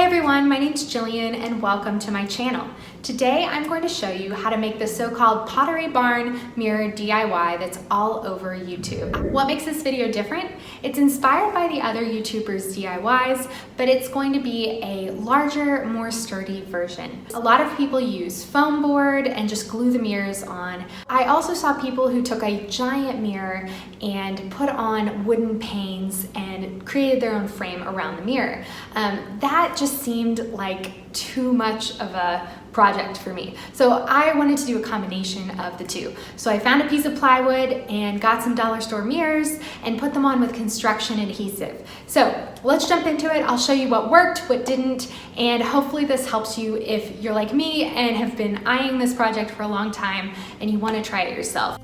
everyone, my name's Jillian and welcome to my channel. Today I'm going to show you how to make the so-called Pottery Barn mirror DIY that's all over YouTube. What makes this video different? It's inspired by the other YouTubers' DIYs, but it's going to be a larger, more sturdy version. A lot of people use foam board and just glue the mirrors on. I also saw people who took a giant mirror and put on wooden panes and created their own frame around the mirror. That just seemed like too much of a project for me. So I wanted to do a combination of the two. So I found a piece of plywood and got some dollar store mirrors and put them on with construction adhesive. So let's jump into it. I'll show you what worked, what didn't, and hopefully this helps you if you're like me and have been eyeing this project for a long time and you want to try it yourself.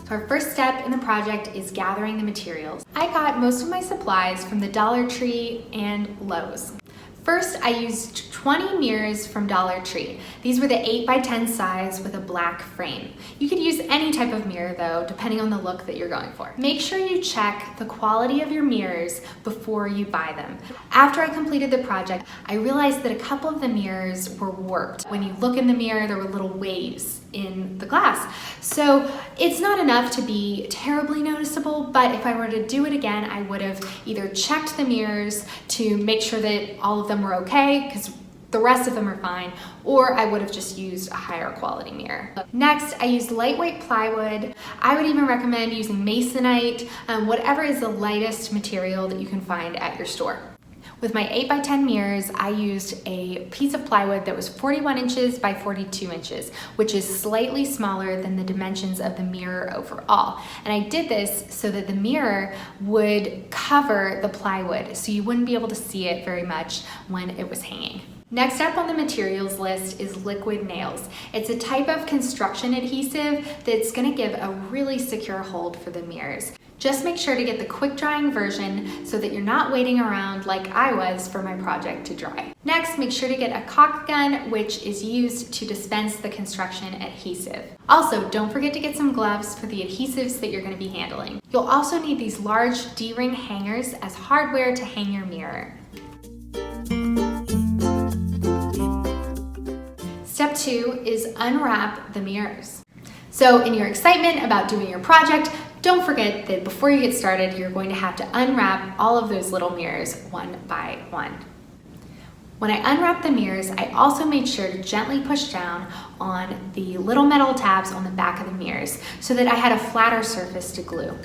So our first step in the project is gathering the materials. I got most of my supplies from the Dollar Tree and Lowe's. First, I used 20 mirrors from Dollar Tree. These were the 8x10 size with a black frame. You could use any type of mirror though, depending on the look that you're going for. Make sure you check the quality of your mirrors before you buy them. After I completed the project, I realized that a couple of the mirrors were warped. When you look in the mirror, there were little waves in the glass. So it's not enough to be terribly noticeable, but if I were to do it again, I would have either checked the mirrors to make sure that all of them were okay, because the rest of them are fine, or I would have just used a higher quality mirror. Next, I used lightweight plywood. I would even recommend using masonite, whatever is the lightest material that you can find at your store. With my 8x10 mirrors, I used a piece of plywood that was 41 inches by 42 inches, which is slightly smaller than the dimensions of the mirror overall. And I did this so that the mirror would cover the plywood, so you wouldn't be able to see it very much when it was hanging. Next up on the materials list is liquid nails. It's a type of construction adhesive that's going to give a really secure hold for the mirrors. Just make sure to get the quick drying version so that you're not waiting around like I was for my project to dry. Next, make sure to get a caulk gun, which is used to dispense the construction adhesive. Also, don't forget to get some gloves for the adhesives that you're going to be handling. You'll also need these large D-ring hangers as hardware to hang your mirror. Step 2 is unwrap the mirrors. So in your excitement about doing your project, don't forget that before you get started, you're going to have to unwrap all of those little mirrors one by one. When I unwrapped the mirrors, I also made sure to gently push down on the little metal tabs on the back of the mirrors so that I had a flatter surface to glue.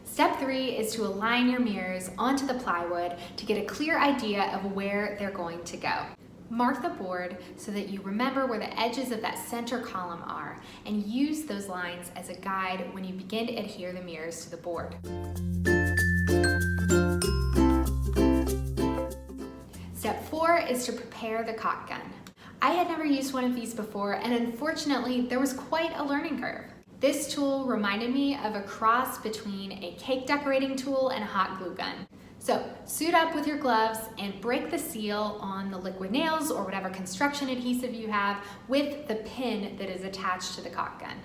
Step 3 is to align your mirrors onto the plywood to get a clear idea of where they're going to go. Mark the board so that you remember where the edges of that center column are and use those lines as a guide when you begin to adhere the mirrors to the board. Step 4 is to prepare the caulk gun. I had never used one of these before, and unfortunately there was quite a learning curve. This tool reminded me of a cross between a cake decorating tool and a hot glue gun. So suit up with your gloves and break the seal on the liquid nails or whatever construction adhesive you have with the pin that is attached to the caulk gun.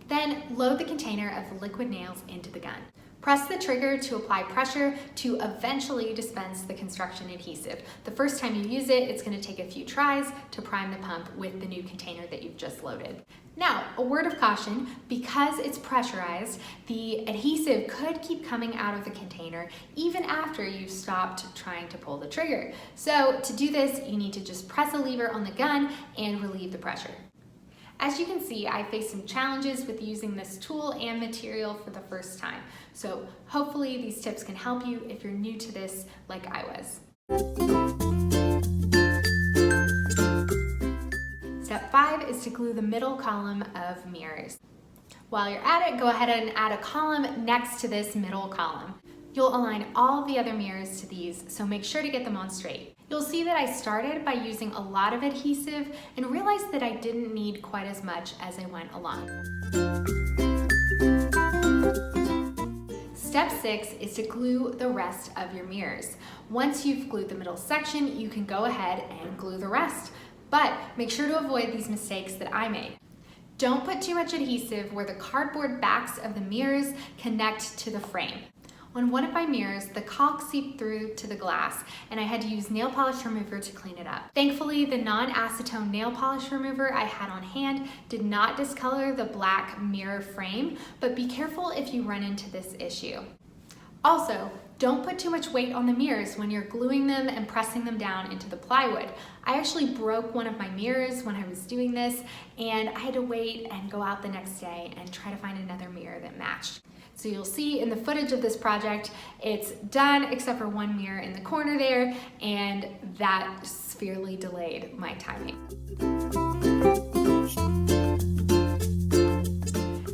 Then load the container of the liquid nails into the gun. Press the trigger to apply pressure to eventually dispense the construction adhesive. The first time you use it, it's going to take a few tries to prime the pump with the new container that you've just loaded. Now, a word of caution, because it's pressurized, the adhesive could keep coming out of the container even after you've stopped trying to pull the trigger. So to do this, you need to just press a lever on the gun and relieve the pressure. As you can see, I faced some challenges with using this tool and material for the first time. So hopefully these tips can help you if you're new to this like I was. Step 5 is to glue the middle column of mirrors. While you're at it, go ahead and add a column next to this middle column. You'll align all the other mirrors to these, so make sure to get them on straight. You'll see that I started by using a lot of adhesive and realized that I didn't need quite as much as I went along. Step 6 is to glue the rest of your mirrors. Once you've glued the middle section, you can go ahead and glue the rest. But make sure to avoid these mistakes that I made. Don't put too much adhesive where the cardboard backs of the mirrors connect to the frame. On one of my mirrors, the caulk seeped through to the glass and I had to use nail polish remover to clean it up. Thankfully, the non-acetone nail polish remover I had on hand did not discolor the black mirror frame, but be careful if you run into this issue. Also, don't put too much weight on the mirrors when you're gluing them and pressing them down into the plywood. I actually broke one of my mirrors when I was doing this, and I had to wait and go out the next day and try to find another mirror that matched. So you'll see in the footage of this project, it's done except for one mirror in the corner there, and that severely delayed my timing.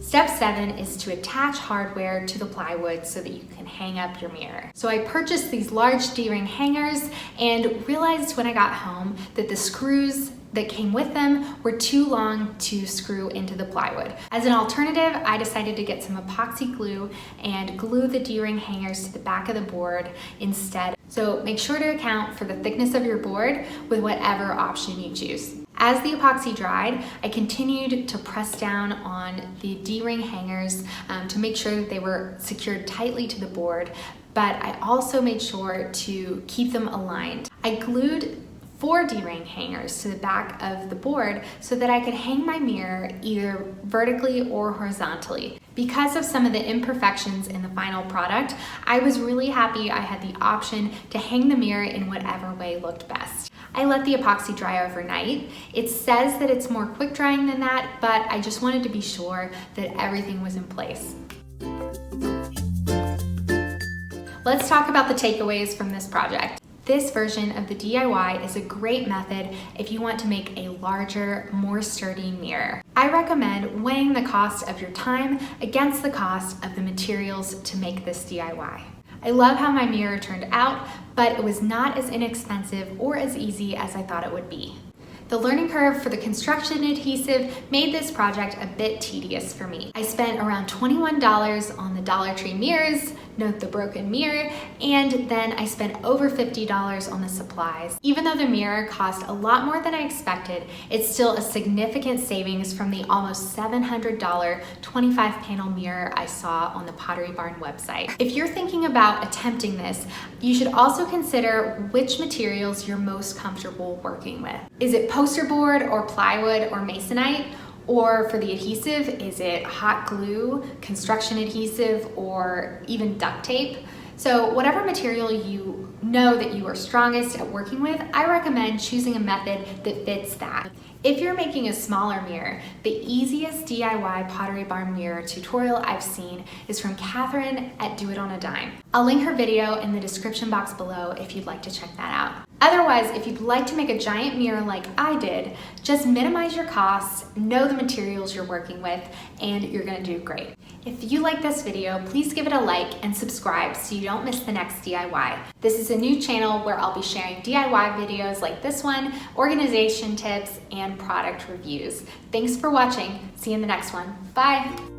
Step 7 is to attach hardware to the plywood so that you can hang up your mirror. So I purchased these large D-ring hangers and realized when I got home that the screws that came with them were too long to screw into the plywood. As an alternative, I decided to get some epoxy glue and glue the D-ring hangers to the back of the board instead. So make sure to account for the thickness of your board with whatever option you choose. As the epoxy dried, I continued to press down on the D-ring hangers to make sure that they were secured tightly to the board, but I also made sure to keep them aligned. I glued 4 D-ring hangers to the back of the board so that I could hang my mirror either vertically or horizontally. Because of some of the imperfections in the final product, I was really happy I had the option to hang the mirror in whatever way looked best. I let the epoxy dry overnight. It says that it's more quick drying than that, but I just wanted to be sure that everything was in place. Let's talk about the takeaways from this project. This version of the DIY is a great method if you want to make a larger, more sturdy mirror. I recommend weighing the cost of your time against the cost of the materials to make this DIY. I love how my mirror turned out, but it was not as inexpensive or as easy as I thought it would be. The learning curve for the construction adhesive made this project a bit tedious for me. I spent around $21 on the Dollar Tree mirrors, note the broken mirror, and then I spent over $50 on the supplies. Even though the mirror cost a lot more than I expected, it's still a significant savings from the almost $700 25 panel mirror I saw on the Pottery Barn website. If you're thinking about attempting this, you should also consider which materials you're most comfortable working with. Is it poster board or plywood or masonite? Or for the adhesive, is it hot glue, construction adhesive, or even duct tape? So whatever material you know that you are strongest at working with, I recommend choosing a method that fits that. If you're making a smaller mirror, the easiest DIY Pottery Barn mirror tutorial I've seen is from Catherine at Do It On a Dime. I'll link her video in the description box below if you'd like to check that out. Otherwise, if you'd like to make a giant mirror like I did, just minimize your costs, know the materials you're working with, and you're gonna do great. If you like this video, please give it a like and subscribe so you don't miss the next DIY. This is a new channel where I'll be sharing DIY videos like this one, organization tips, and product reviews. Thanks for watching. See you in the next one. Bye.